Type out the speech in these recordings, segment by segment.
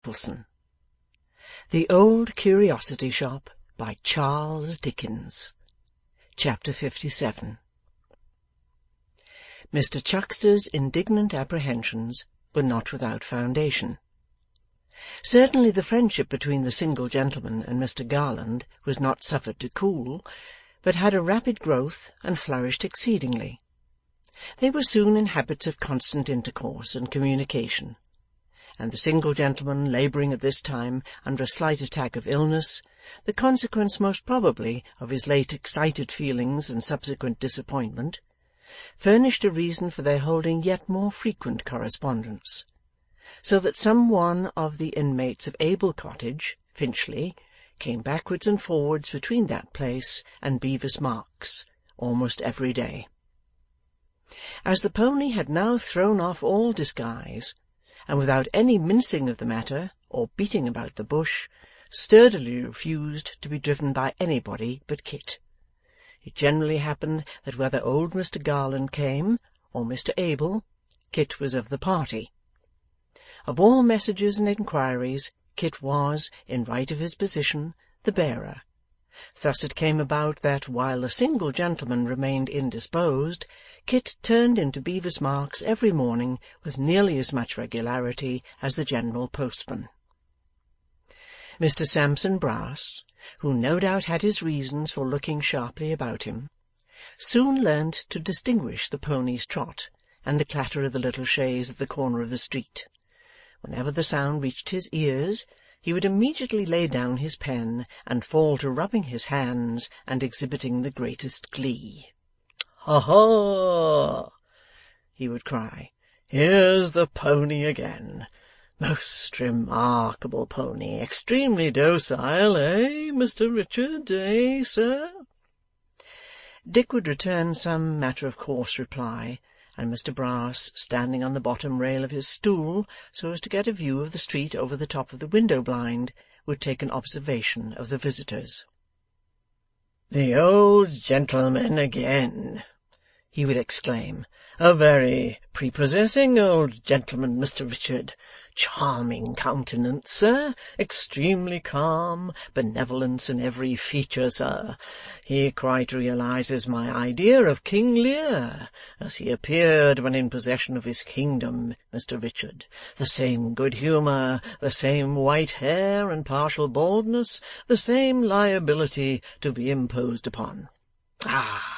Nicholson. The Old Curiosity Shop by Charles Dickens. Chapter 57. Mr. Chuckster's indignant apprehensions were not without foundation. Certainly the friendship between the single gentleman and Mr. Garland was not suffered to cool, but had a rapid growth and flourished exceedingly. They were soon in habits of constant intercourse and communication, and the single gentleman labouring at this time under a slight attack of illness, the consequence most probably of his late excited feelings and subsequent disappointment, furnished a reason for their holding yet more frequent correspondence, so that some one of the inmates of Abel Cottage, Finchley, came backwards and forwards between that place and Bevis Marks almost every day. As the pony had now thrown off all disguise, and without any mincing of the matter or beating about the bush, sturdily refused to be driven by anybody but Kit, it generally happened that whether old Mr. Garland came, or Mr. Abel, Kit was of the party. Of all messages and inquiries, Kit was, in right of his position, the bearer. Thus it came about that, while the single gentleman remained indisposed, Kit turned into Bevis Marks every morning with nearly as much regularity as the general postman. Mr. Sampson Brass, who no doubt had his reasons for looking sharply about him, soon learnt to distinguish the pony's trot and the clatter of the little chaise at the corner of the street. Whenever the sound reached his ears, he would immediately lay down his pen and fall to rubbing his hands and exhibiting the greatest glee. "Ha ha!" he would cry. "Here's the pony again! Most remarkable pony! Extremely docile, eh, Mr. Richard, eh, sir?" Dick would return some matter-of-course reply, and Mr. Brass, standing on the bottom rail of his stool so as to get a view of the street over the top of the window-blind, would take an observation of the visitors. "The old gentleman again!" he would exclaim. "A very prepossessing old gentleman, Mr. Richard. Charming countenance, sir. Extremely calm. Benevolence in every feature, sir. He quite realizes my idea of King Lear, as he appeared when in possession of his kingdom, Mr. Richard. The same good humour, the same white hair and partial baldness, the same liability to be imposed upon. Ah!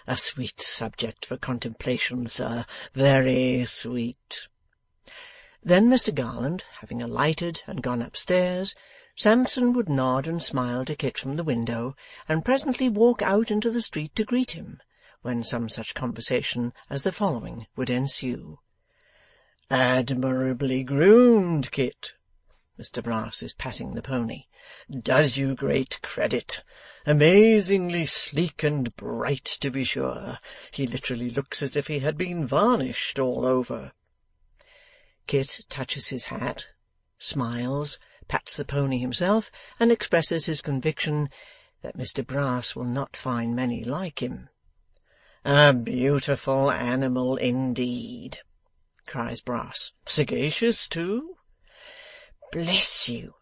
A sweet subject for contemplation, sir. Very sweet." Then Mr. Garland, having alighted and gone upstairs, Sampson would nod and smile to Kit from the window, and presently walk out into the street to greet him, when some such conversation as the following would ensue. "Admirably groomed, Kit. Mr. Brass is patting the pony. Does you great credit. Amazingly sleek and bright, to be sure. He literally looks as if he had been varnished all over." Kit touches his hat, smiles, pats the pony himself, and expresses his conviction that Mr. Brass will not find many like him. "A beautiful animal indeed," cries Brass. "Sagacious too?" "Bless you,"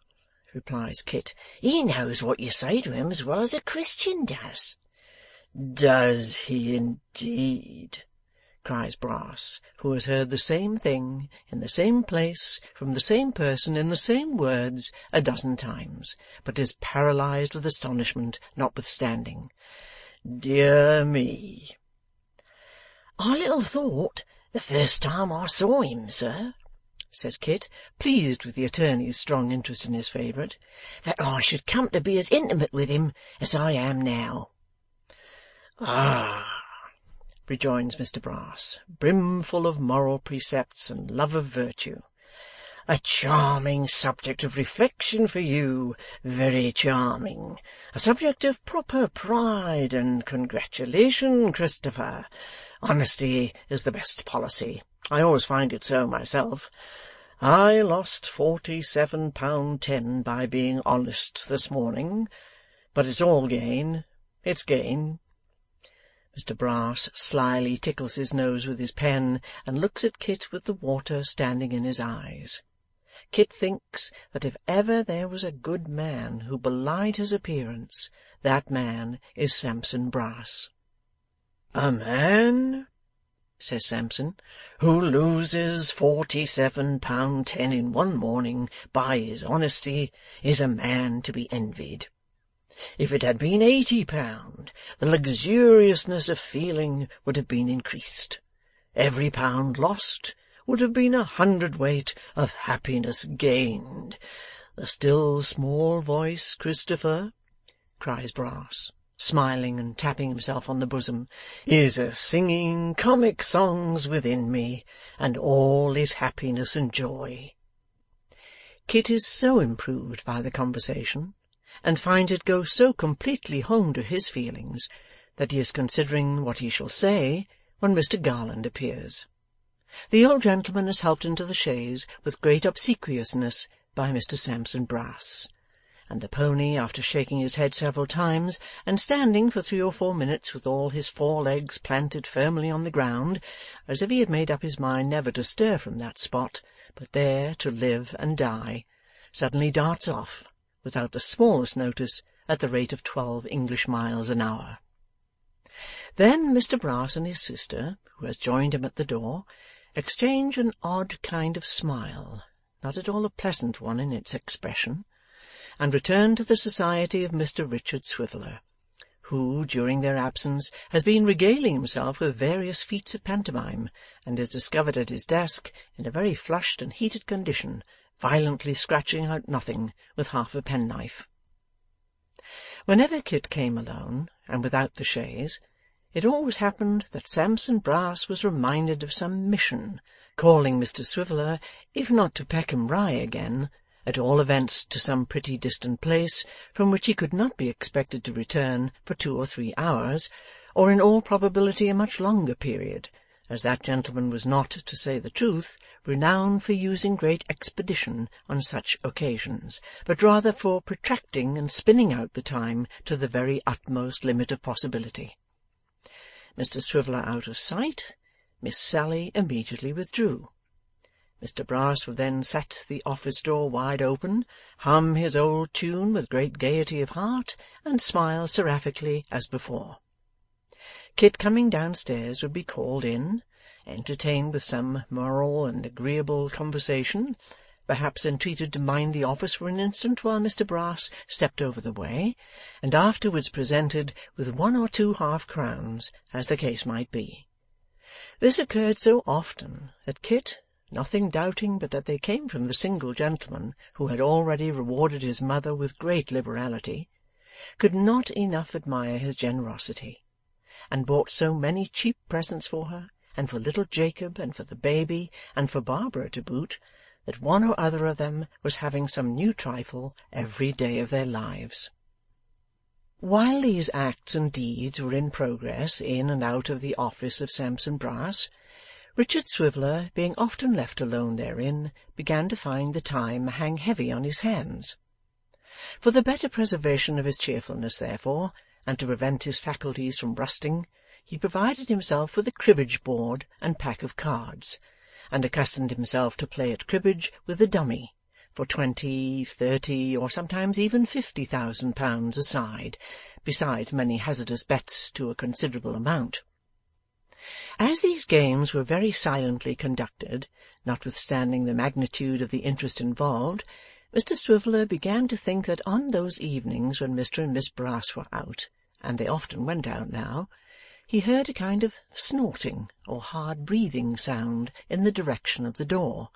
replies Kit, "he knows what you say to him as well as a Christian does." "Does he indeed?" cries Brass, who has heard the same thing, in the same place, from the same person, in the same words, a dozen times, but is paralysed with astonishment notwithstanding. "Dear me!" "I little thought, the first time I saw him, sir," says Kit, pleased with the attorney's strong interest in his favourite, "that I should come to be as intimate with him as I am now." "Ah!" rejoins Mr. Brass, brimful of moral precepts and love of virtue. "A charming subject of reflection for you, very charming. A subject of proper pride and congratulation, Christopher. Honesty is the best policy. I always find it so myself. I lost £47.10 by being honest this morning, but it's all gain. It's gain." Mr. Brass slyly tickles his nose with his pen, and looks at Kit with the water standing in his eyes. Kit thinks that if ever there was a good man who belied his appearance, that man is Sampson Brass. "A man," says Sampson, "who loses £47.10 in one morning by his honesty is a man to be envied. If it had been £80, the luxuriousness of feeling would have been increased. Every pound lost would have been 100 of happiness gained. The still small voice, Christopher," cries Brass, smiling and tapping himself on the bosom, "is a singing comic songs within me, and all is happiness and joy." Kit is so improved by the conversation, and finds it go so completely home to his feelings, that he is considering what he shall say when Mr Garland appears. The old gentleman is helped into the chaise with great obsequiousness by Mr Sampson Brass, and the pony, after shaking his head several times, and standing for 3 or 4 minutes with all his 4 legs planted firmly on the ground, as if he had made up his mind never to stir from that spot, but there to live and die, suddenly darts off, without the smallest notice, at the rate of 12 English miles an hour. Then Mr Brass and his sister, who has joined him at the door, exchange an odd kind of smile, not at all a pleasant one in its expression, and return to the society of Mr Richard Swiveller, who, during their absence, has been regaling himself with various feats of pantomime, and is discovered at his desk in a very flushed and heated condition, violently scratching out nothing with half a penknife. Whenever Kit came alone, and without the chaise, it always happened that Sampson Brass was reminded of some mission, calling Mr Swiveller, if not to Peckham Rye again, at all events to some pretty distant place, from which he could not be expected to return for 2 or 3 hours, or in all probability a much longer period, as that gentleman was not, to say the truth, renowned for using great expedition on such occasions, but rather for protracting and spinning out the time to the very utmost limit of possibility. Mr Swiveller out of sight, Miss Sally immediately withdrew. Mr Brass would then set the office door wide open, hum his old tune with great gaiety of heart, and smile seraphically as before. Kit, coming downstairs, would be called in, entertained with some moral and agreeable conversation, perhaps entreated to mind the office for an instant while Mr Brass stepped over the way, and afterwards presented with 1 or 2 half-crowns, as the case might be. This occurred so often that Kit, nothing doubting but that they came from the single gentleman who had already rewarded his mother with great liberality, could not enough admire his generosity, and bought so many cheap presents for her, and for little Jacob, and for the baby, and for Barbara to boot, that one or other of them was having some new trifle every day of their lives. While these acts and deeds were in progress in and out of the office of Sampson Brass, Richard Swiveller, being often left alone therein, began to find the time hang heavy on his hands. For the better preservation of his cheerfulness, therefore, and to prevent his faculties from rusting, he provided himself with a cribbage board and pack of cards, and accustomed himself to play at cribbage with a dummy, for 20, 30, or sometimes even £50,000 aside, besides many hazardous bets to a considerable amount. As these games were very silently conducted, notwithstanding the magnitude of the interest involved, Mr Swiveller began to think that on those evenings when Mr and Miss Brass were out, and they often went out now, he heard a kind of snorting or hard breathing sound in the direction of the door,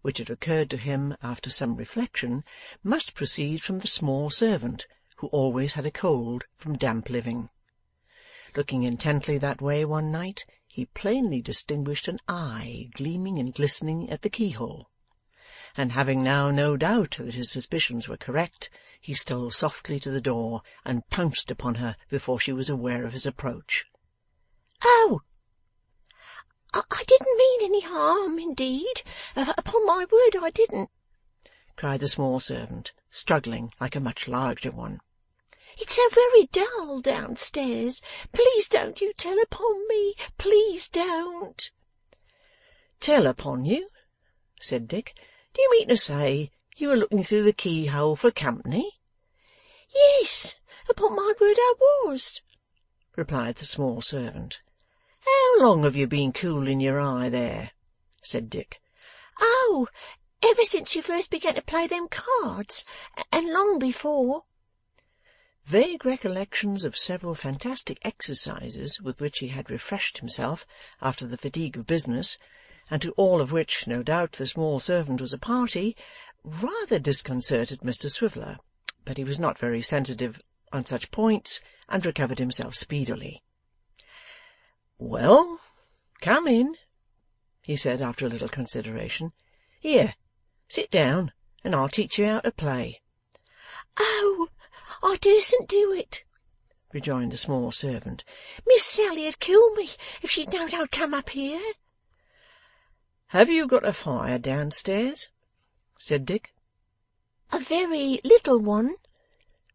which it occurred to him, after some reflection, must proceed from the small servant, who always had a cold from damp living. Looking intently that way one night, he plainly distinguished an eye gleaming and glistening at the keyhole, and having now no doubt that his suspicions were correct, he stole softly to the door and pounced upon her before she was aware of his approach. "Oh, I didn't mean any harm, indeed. Upon my word I didn't," cried the small servant, struggling like a much larger one. "It's so very dull downstairs. Please don't you tell upon me. Please don't." "Tell upon you?" said Dick. Do you mean to say you were looking through the keyhole for company?' 'Yes, upon my word I was,' replied the small servant. 'How long have you been cooling your eye there?' said Dick. 'Oh, ever since you first began to play them cards, and long before.' Vague recollections of several fantastic exercises with which he had refreshed himself after the fatigue of business, and to all of which, no doubt, the small servant was a party, rather disconcerted Mr Swiveller, but he was not very sensitive on such points, and recovered himself speedily. 'Well, come in,' he said after a little consideration. 'Here, sit down, and I'll teach you how to play.' 'Oh, I dursn't do it,' rejoined the small servant. 'Miss Sally'd kill me if she'd knowed I'd come up here.' 'Have you got a fire downstairs?' said Dick. 'A very little one,'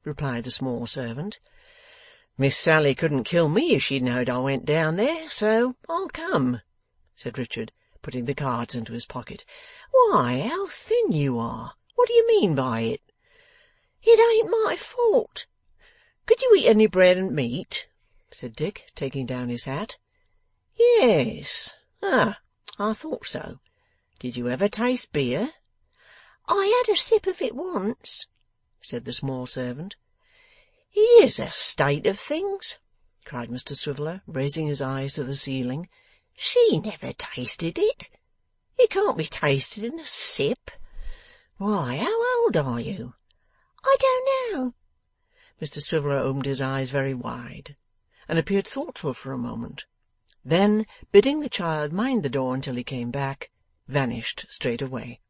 replied the small servant. 'Miss Sally couldn't kill me if she'd knowed I went down there, so I'll come,' said Richard, putting the cards into his pocket. 'Why, how thin you are! What do you mean by it?' 'It ain't my fault.' 'Could you eat any bread and meat?' said Dick, taking down his hat. 'Yes. Ah, I thought so. Did you ever taste beer?' 'I had a sip of it once,' said the small servant. 'Here's a state of things!' cried Mr Swiveller, raising his eyes to the ceiling. 'She never tasted it. It can't be tasted in a sip. Why, how old are you?' 'I don't know.' Mr Swiveller opened his eyes very wide, and appeared thoughtful for a moment. Then, bidding the child mind the door until he came back, vanished straight away.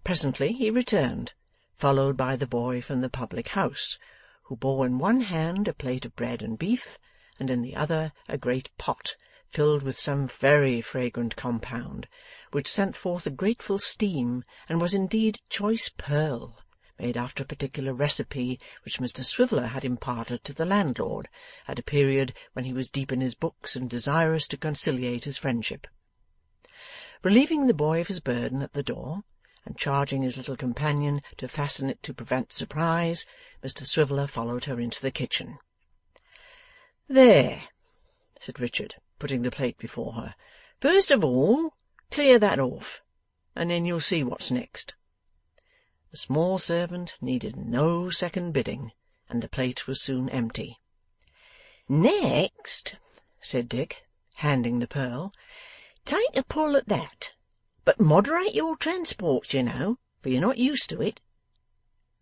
Presently he returned, followed by the boy from the public house, who bore in one hand a plate of bread and beef, and in the other a great pot filled with some very fragrant compound, which sent forth a grateful steam, and was indeed choice purl, made after a particular recipe which Mr Swiveller had imparted to the landlord, at a period when he was deep in his books and desirous to conciliate his friendship. Relieving the boy of his burden at the door, and charging his little companion to fasten it to prevent surprise, Mr Swiveller followed her into the kitchen. 'There,' said Richard, putting the plate before her. 'First of all, clear that off, and then you'll see what's next.' The small servant needed no second bidding, and the plate was soon empty. 'Next,' said Dick, handing the purl, 'take a pull at that, but moderate your transports, you know, for you're not used to it.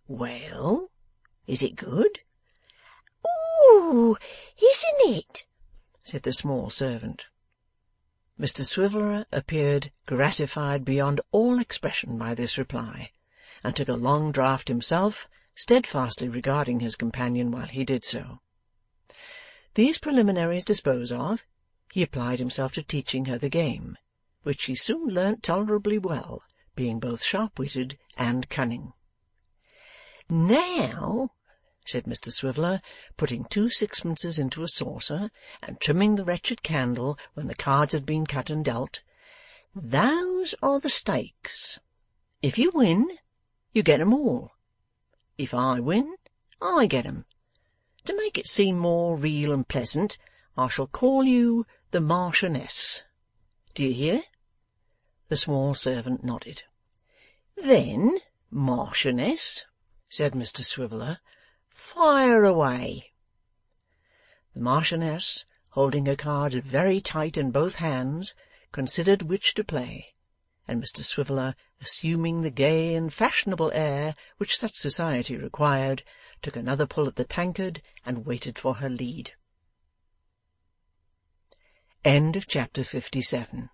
Well, is it good?' 'Ooh, isn't it?' said the small servant. Mr Swiveller appeared gratified beyond all expression by this reply, and took a long draught himself, steadfastly regarding his companion while he did so. These preliminaries disposed of, he applied himself to teaching her the game, which she soon learnt tolerably well, being both sharp-witted and cunning. 'Now,' said Mr Swiveller, putting 2 sixpences into a saucer, and trimming the wretched candle when the cards had been cut and dealt, 'those are the stakes. If you win, you get 'em all. If I win, I get 'em. To make it seem more real and pleasant, I shall call you the Marchioness. Do you hear?' The small servant nodded. 'Then, Marchioness,' said Mr Swiveller, 'fire away.' The Marchioness, holding her cards very tight in both hands, considered which to play, and Mr Swiveller, assuming the gay and fashionable air which such society required, took another pull at the tankard and waited for her lead. Chapter 57